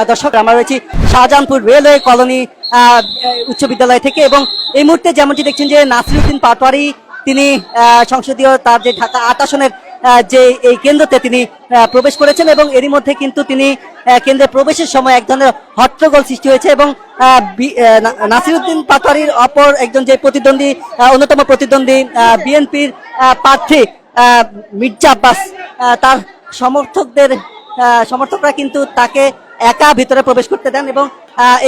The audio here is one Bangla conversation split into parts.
দর্শক, আমরা রয়েছি শাহজাহানপুর রেলওয়ে কলোনি উচ্চ বিদ্যালয় থেকে এবং এই মুহূর্তে যেমনটি দেখছেন যে নাসিরউদ্দিন পাটোয়ারি তিনি সংসদীয় তার যে ঢাকা ৮ আসনের যে এই কেন্দ্রতে তিনি প্রবেশ করেছেন এবং এরই মধ্যে কিন্তু তিনি কেন্দ্রে প্রবেশের সময় এক ধরনের হট্টগোল সৃষ্টি হয়েছে এবং নাসিরউদ্দিন পাটোয়ারির অপর একজন যে প্রতিদ্বন্দ্বী অন্যতম প্রতিদ্বন্দ্বী বিএনপির প্রার্থী মির্জা আব্বাস তার সমর্থকরা কিন্তু তাকে একা ভিতরে প্রবেশ করতে দেন এবং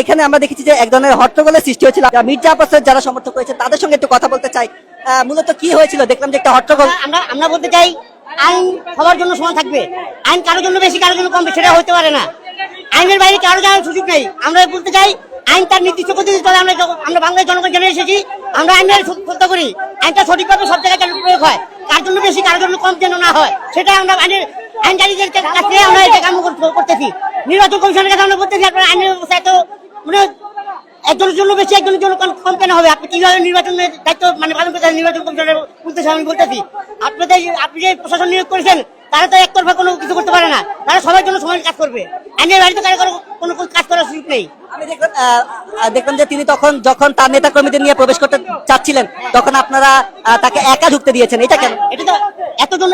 এখানে আমরা দেখেছি যে এক ধরনের হট্টগোলের সৃষ্টি হয়েছিল। মির্জা আব্বাসের যারা সমর্থক হয়েছে তাদের সঙ্গে একটু কথা বলতে চাই। মূলত কি হয়েছিল? দেখলাম যে একটা হট্টগোল। আমরা বলতে চাই আইন সবার জন্য সমান থাকবে। আইন কারোর জন্য বেশি কারোর জন্য কম সেটা হতে পারে না। আইনের বাইরে কারো যাওয়ার সুযোগ নেই। আমরা বলতে চাই আইন তার নির্দিষ্ট পদ্ধতি চলে। আমরা বাংলাদেশ জনগণ জেনে এসেছি, আমরা আইনের সত্য করি। আইনটা সঠিকভাবে সব জায়গায় প্রয়োগ হয়, কার জন্য বেশি কারোর জন্য কম যেন না হয় সেটা আমরা আইনকারীদের কাছে আমরা এটা কাম করতেছি। নির্বাচন কমিশনের কাছে আমরা বলতেছি আপনার আইনের ব্যবস্থা এত মানে একজনের জন্য বেশি একজনের জন্য কম কেন হবে? আপনি কিভাবে নির্বাচনের দায়িত্ব পালন করতে নির্বাচন কমিশনের বলতেছি। আমি বলতেছি আপনি যে প্রশাসন নিয়োগ করেছেন তারা তো একতরফা কোনো কিছু করতে পারে না, তারা সবার জন্য সমান কাজ করবে। আইনের বাড়িতে কারো কোনো কাজ করার সুযোগ নেই। আমি দেখলাম যে তিনি যখন তার নেতা কর্মীদের নিয়ে প্রবেশ করতে চাচ্ছিলেন তখন আপনারা তাকে একা ঢুকতে দিয়েছেন, এটা কেন? এটা তো এতজন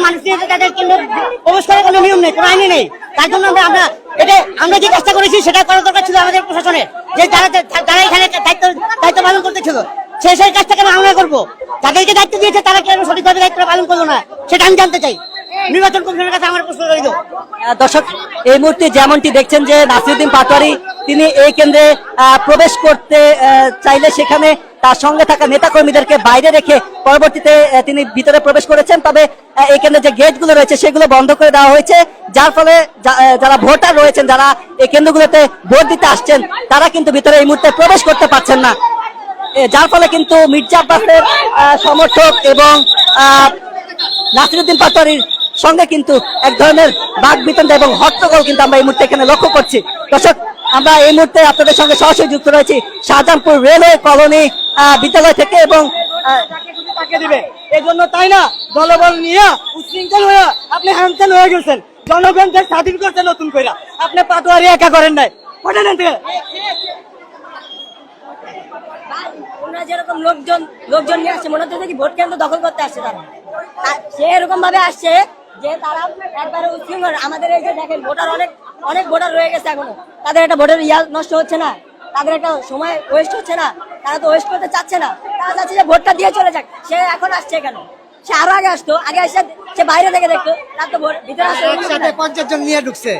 মানুষ নিয়ে তাদের কেন্দ্রে প্রবেশ করার কোনো নিয়ম নেই, কোনো আইনে নেই। তার জন্য আমরা যে কাজটা করেছি সেটা করার দরকার ছিল আমাদের প্রশাসনের, যে যারা এখানে দায়িত্ব পালন করতে ছিল সেই কাজটা কেন আমরা করবো? যাদেরকে দায়িত্ব দিয়েছে তারা কেন সঠিকভাবে দায়িত্ব পালন করলো না সেটা আমি জানতে চাই। নির্বাচন কমিশনের কাছে আমার প্রশ্ন রইল। দর্শক, এই মুহূর্তে যেমনটি দেখছেন যে নাসিরউদ্দিন পাটোয়ারি তিনি এই কেন্দ্রে প্রবেশ করতে চাইলে সেখানে তার সঙ্গে থাকা নেতাকর্মীদেরকে বাইরে রেখে পরবর্তীতে তিনি ভিতরে প্রবেশ করেছেন। তবে এই কেন্দ্রে যে গেটগুলো রয়েছে সেগুলো বন্ধ করে দেওয়া হয়েছে, যার ফলে যারা ভোটার রয়েছেন, যারা এই কেন্দ্রগুলোতে ভোট দিতে আসছেন তারা কিন্তু ভিতরে এই মুহূর্তে প্রবেশ করতে পারছেন না, যার ফলে কিন্তু মির্জা আব্বাসের সমর্থক এবং নাসিরউদ্দিন পাটোয়ারির সঙ্গে কিন্তু এক ধরনের বাকবিতণ্ডা এবং হট্টগোল কিন্তু আমরা এই মুহূর্তে এখানে লক্ষ্য করছি। দর্শক, আমরা এই মুহূর্তে আপনাদের সঙ্গে সরাসরি যুক্ত রয়েছি শাহজাহানপুর রেলওয়ে কলোনি বিদ্যালয় থেকে এবং দিবে এই জন্য তাই না দলবল নিয়ে উচ্ছৃঙ্খল হয়ে আপনি হ্যান্ডেল হয়ে গেছেন। জনগণ স্বাধীন করছে নতুন করে, আপনি পাটোয়ারি একা করেন নাই। ওনারা যেরকম লোকজন নিয়ে আসছে মনে হচ্ছে কি ভোট কেন্দ্র দখল করতে আসছে, তারা সে এরকম ভাবে আসছে যে তারা একবারে উচ্ছৃঙ্খল। আমাদের এই যে দেখেন অনেক ভোটার রয়ে গেছে, এখনো তাদের একটা ভোটের নষ্ট হচ্ছে না, তাদের একটা সময় ওয়েস্ট হচ্ছে না, তারা তো ওয়েস্ট করতে চাচ্ছে না, তারা চাচ্ছে যে ভোটটা দিয়ে চলে যাক। সে এখন আসছে কেন? সে আরো আগে আসতো, আগে আসে সে বাইরে থেকে দেখতো, তার তো ভিতরে একসাথে 50 জন নিয়ে ঢুকছে,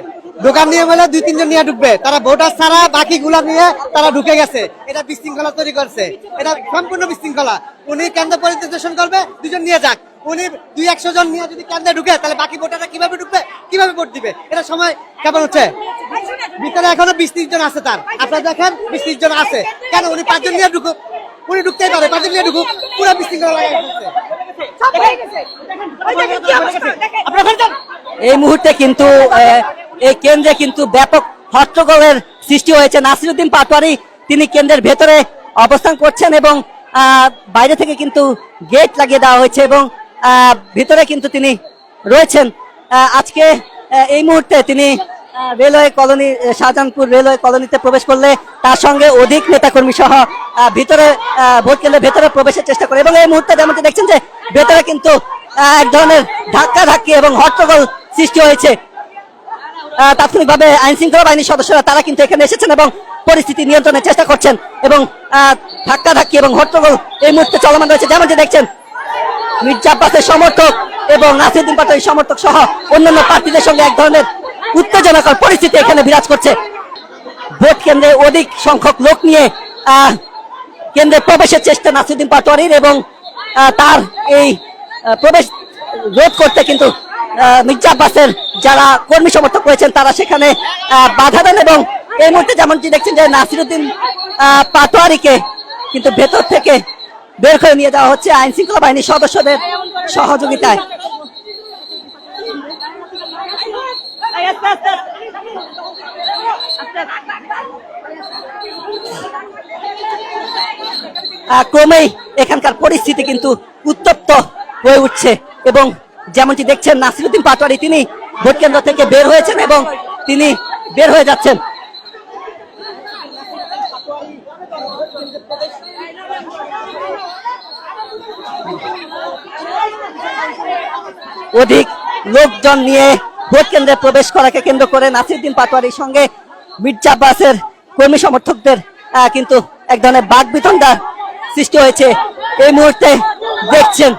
দোকান নিয়ে বলে 2-3 জন নিয়ে ঢুকবে, তারা ভোটার ছাড়া বাকি গুলা নিয়ে তারা ঢুকে গেছে। এটা বিশৃঙ্খলা তৈরি করছে, এটা সম্পূর্ণ বিশৃঙ্খলা। উনি কেন্দ্র পরিদর্শন করবে, 2 জন নিয়ে যাক। উনি 200-100 জন নিয়ে যদি কেন্দ্রে ঢুকে তাহলে বাকি ভোটাররা কিভাবে ঢুকবে, কিভাবে ভোট দিবে? এটা সময় কেমন হচ্ছে? ভিতরে এখনো 20-30 জন আছে, তার আপনারা দেখেন 20-30 জন আছে। কেন উনি 5 জন নিয়ে ঢুকুক? উনি ঢুকতেই পারে, 5 জন নিয়ে ঢুকুক। পুরো বিশৃঙ্খলা লাগাই ফেলছে। এই মুহূর্তে কিন্তু এই কেন্দ্রে কিন্তু ব্যাপক হট্টগোলের সৃষ্টি হয়েছে। নাসিরউদ্দিন পাটোয়ারি তিনি কেন্দ্রের ভেতরে অবস্থান করছেন এবং বাইরে থেকে কিন্তু গেট লাগিয়ে দেওয়া হয়েছে এবং ভিতরে কিন্তু তিনি রয়েছেন। আজকে এই মুহূর্তে তিনি রেলওয়ে কলোনি শাহজাহানপুর রেলওয়ে কলোনিতে প্রবেশ করলে তার সঙ্গে অধিক নেতাকর্মী সহ ভিতরে ভোট কেন্দ্রের ভেতরে প্রবেশের চেষ্টা করে এবং এই মুহূর্তে যেমনটি দেখছেন যে ভেতরে কিন্তু এক ধরনের ধাক্কাধাক্কি এবং হট্টগোল সৃষ্টি হয়েছে। তাৎক্ষণিকভাবে আইন শৃঙ্খলা বাহিনীর সদস্যরা তারা কিন্তু এখানে এসেছেন এবং পরিস্থিতি নিয়ন্ত্রণের চেষ্টা করছেন এবং ধাক্কাধাক্কি এবং হট্টগোল এই মুহূর্তে চলমান রয়েছে। যেমনটি দেখছেন মির্জা আব্বাসের সমর্থক এবং নাসিরউদ্দিন পাটোয়ারির সমর্থক সহ অন্যান্য প্রার্থীদের সঙ্গে এক ধরনের উত্তেজনাকর পরিস্থিতি এখানে বিরাজ করছে। ভোট কেন্দ্রে অধিক সংখ্যক লোক নিয়ে কেন্দ্রে প্রবেশের চেষ্টা নাসিরউদ্দিন পাটোয়ারির এবং তার এই প্রবেশ রোধ করতে কিন্তু মির্জা আব্বাসের যারা কর্মী সমর্থক রয়েছেন তারা সেখানে বাধা দেন এবং এই মুহূর্তে যেমনটি দেখছেন যে নাসিরউদ্দিন পাটোয়ারিকে কিন্তু ভেতর থেকে বের করে নিয়ে যাওয়া হচ্ছে আইন শৃঙ্খলা বাহিনীর সদস্যদের সহযোগিতায়। ক্রমেই এখানকার পরিস্থিতি কিন্তু উত্তপ্ত হয়ে উঠছে এবং যেমনটি দেখছেন নাসিরউদ্দিন পাটোয়ারি তিনি ভোট কেন্দ্র থেকে বের হয়েছেন এবং তিনি বের হয়ে যাচ্ছেন। অধিক লোকজন নিয়ে ভোট কেন্দ্রে প্রবেশ করাকে কেন্দ্র করে নাসিরউদ্দিন পাটোয়ারির সঙ্গে মির্জা আব্বাসের কর্মী সমর্থকদের কিন্তু এক ধরনের বাকবিতণ্ডা সৃষ্টি হয়েছে এই মুহূর্তে দেখছেন।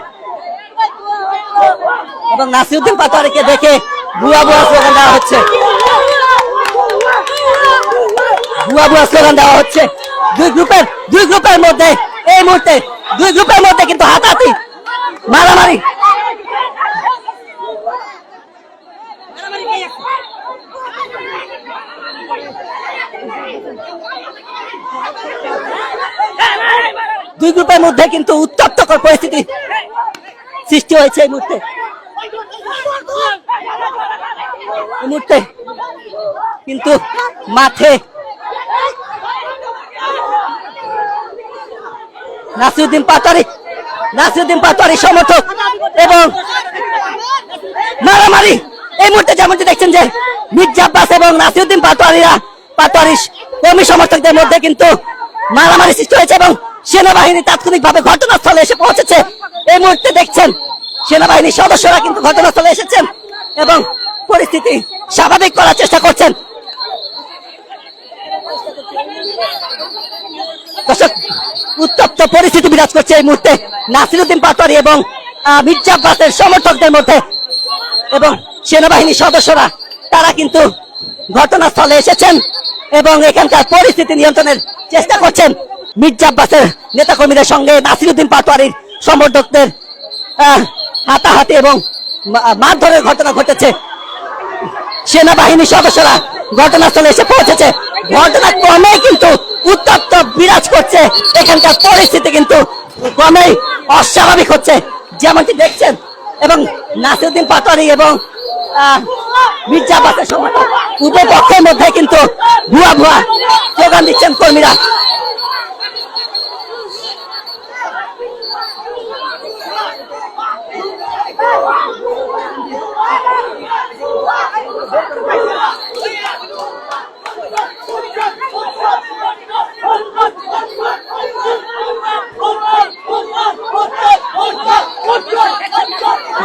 এবং নাসিরউদ্দিন পাটোয়ারিকে দেখে ভুয়া ভুয়া স্লোগান দেওয়া হচ্ছে, ভুয়া ভুয়া স্লোগান দেওয়া হচ্ছে। দুই গ্রুপের মধ্যে এই মুহূর্তে দুই গ্রুপের মধ্যে কিন্তু হাতাহাতি মারামারি। দুই গ্রুপের মধ্যে কিন্তু উত্তপ্তকর পরিস্থিতি সৃষ্টি হয়েছে এই মুহূর্তে। কিন্তু মাঠে নাসিরউদ্দিন পাটোয়ারি সমর্থক এবং মারামারি এই মুহূর্তে যেমনটি দেখছেন যে মির্জা আব্বাস এবং নাসিরউদ্দিন পাটোয়ারি কর্মী সমর্থকদের মধ্যে কিন্তু মারামারি সৃষ্টি হয়েছে এবং সেনাবাহিনী তাৎক্ষণিকভাবে ঘটনাস্থলে এসে পৌঁছেছে। এই মুহূর্তে দেখছেন সেনাবাহিনীর সদস্যরা কিন্তু ঘটনাস্থলে এসেছেন এবং পরিস্থিতি স্বাভাবিক করার চেষ্টা করছেন। দর্শক, উত্তপ্ত পরিস্থিতি বিরাজ করছে এই মুহূর্তে নাসিরউদ্দিন পাটোয়ারি এবং মির্জা আব্বাসের সমর্থকদের মধ্যে এবং সেনাবাহিনীর সদস্যরা তারা কিন্তু ঘটনাস্থলে এসেছেন এবং এখানকার পরিস্থিতি নিয়ন্ত্রণের চেষ্টা করছেন। মির্জা আব্বাসের নেতাকর্মীদের সঙ্গে নাসিরউদ্দিন পাটোয়ারির সমর্থকদের হাতাহাতি এবং মারধরের ঘটনা ঘটেছে। সেনাবাহিনীর সদস্যরা ঘটনাস্থলে এসে পৌঁছেছে। ঘটনাক্রমেই কিন্তু উত্তপ্ত বিরাজ করছে, এখানকার পরিস্থিতি কিন্তু ক্রমেই অস্বাভাবিক হচ্ছে যেমনটি দেখছেন। এবং নাসিরউদ্দিন পাটোয়ারি এবং মির্জা আব্বাসের সমর্থক উভয় পক্ষের মধ্যে কিন্তু ভুয়া ভুয়া স্লোগান দিচ্ছেন কর্মীরা।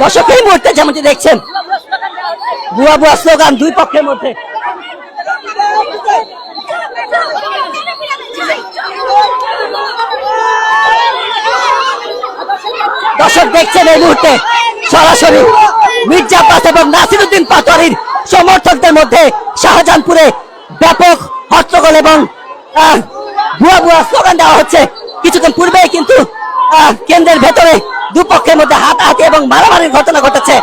দর্শক, এই মুহূর্তে যেমনটি দেখছেন ভুয়া ভুয়া স্লোগান দুই পক্ষের মধ্যে। দর্শক দেখছেন এই মুহূর্তে সরাসরি মির্জা আব্বাস এবং নাসিরউদ্দিন পাটোয়ারির সমর্থকদের মধ্যে শাহজাহানপুরে ব্যাপক হট্টগোল এবং ভুয়া ভুয়া স্লোগান দেওয়া হচ্ছে। কিছুক্ষণ পূর্বেই কিন্তু কেন্দ্রের ভেতরে দুপক্ষের মধ্যে হাতাহাতি এবং মারামারির ঘটনা ঘটেছে।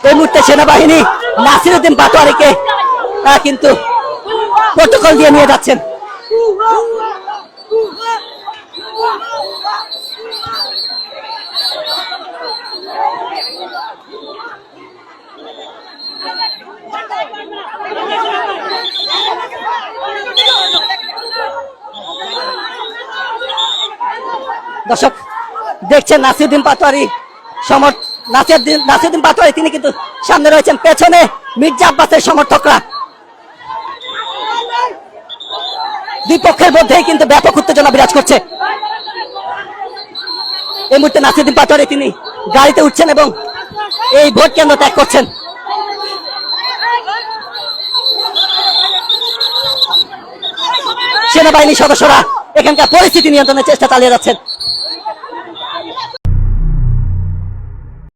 এই মুহূর্তে সেনাবাহিনী নাসিরউদ্দিন পাটোয়ারিকে কিন্তু প্রটোকল দিয়ে নিয়ে যাচ্ছেন। দর্শক দেখছেন নাসিরউদ্দিন পাটোয়ারি তিনি কিন্তু সামনে রয়েছেন, পেছনে মির্জা আব্বাসের সমর্থকরা। দুই পক্ষের মধ্যেই কিন্তু ব্যাপক উত্তেজনা বিরাজ করছে। এই মুহূর্তে নাসিরউদ্দিন পাটোয়ারি তিনি গাড়িতে উঠছেন এবং এই ভোট কেন্দ্র ত্যাগ করছেন। সেনাবাহিনীর সদস্যরা এখানকার পরিস্থিতি নিয়ন্ত্রণের চেষ্টা চালিয়ে যাচ্ছেন।